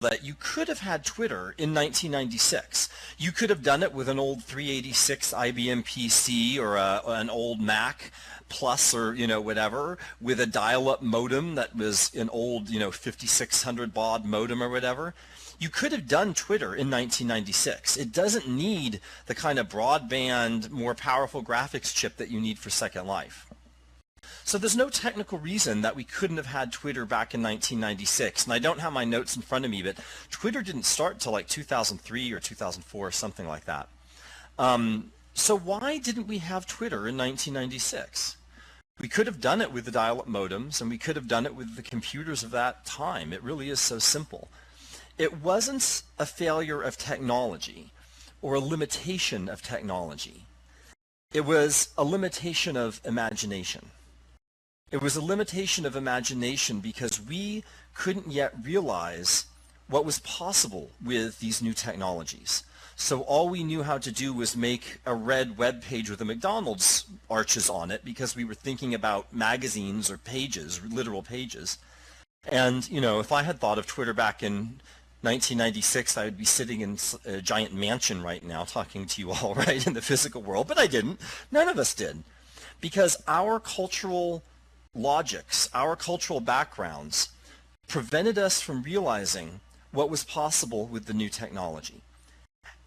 that you could have had Twitter in 1996. You could have done it with an old 386 IBM PC or an old Mac Plus or whatever, with a dial-up modem that was an old 5600 baud modem or whatever. You could have done Twitter in 1996. It doesn't need the kind of broadband, more powerful graphics chip that you need for Second Life. So there's no technical reason that we couldn't have had Twitter back in 1996. And I don't have my notes in front of me, but Twitter didn't start till like 2003 or 2004 or something like that. So why didn't we have Twitter in 1996? We could have done it with the dial-up modems, and we could have done it with the computers of that time. It really is so simple. It wasn't a failure of technology or a limitation of technology. It was a limitation of imagination. It was a limitation of imagination because we couldn't yet realize what was possible with these new technologies. So all we knew how to do was make a red web page with a McDonald's arches on it because we were thinking about magazines or pages, literal pages. And, if I had thought of Twitter back in 1996, I would be sitting in a giant mansion right now talking to you all, right, in the physical world, but I didn't. None of us did. Because our cultural logics, our cultural backgrounds prevented us from realizing what was possible with the new technology.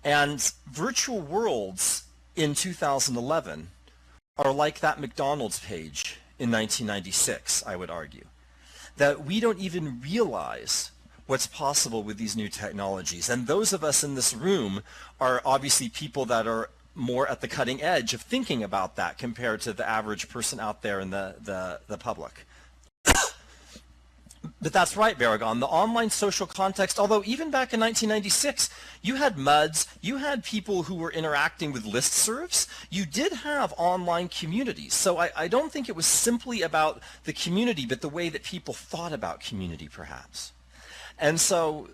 And virtual worlds in 2011 are like that McDonald's page in 1996, I would argue. That we don't even realize what's possible with these new technologies. And those of us in this room are obviously people that are more at the cutting edge of thinking about that compared to the average person out there in the public. But that's right, Baragon. The online social context, although even back in 1996, you had MUDs, you had people who were interacting with listservs, you did have online communities. So I don't think it was simply about the community, but the way that people thought about community, perhaps. And so,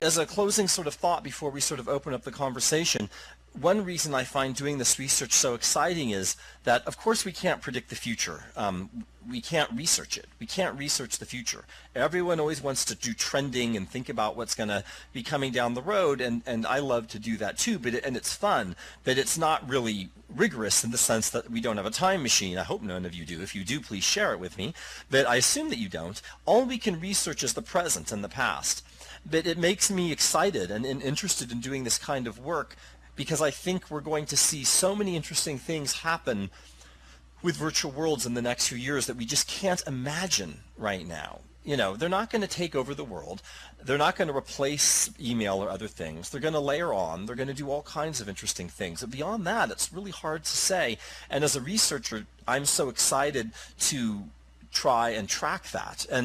as a closing sort of thought before we sort of open up the conversation, one reason I find doing this research so exciting is that, of course, we can't predict the future. We can't research it. We can't research the future. Everyone always wants to do trending and think about what's going to be coming down the road, and I love to do that too, and it's fun, but it's not really rigorous in the sense that we don't have a time machine. I hope none of you do. If you do, please share it with me, but I assume that you don't. All we can research is the present and the past, but it makes me excited and interested in doing this kind of work because I think we're going to see so many interesting things happen with virtual worlds in the next few years that we just can't imagine right now. They're not going to take over the world. They're not going to replace email or other things. They're going to layer on. They're going to do all kinds of interesting things. But beyond that, it's really hard to say. And as a researcher, I'm so excited to try and track that. And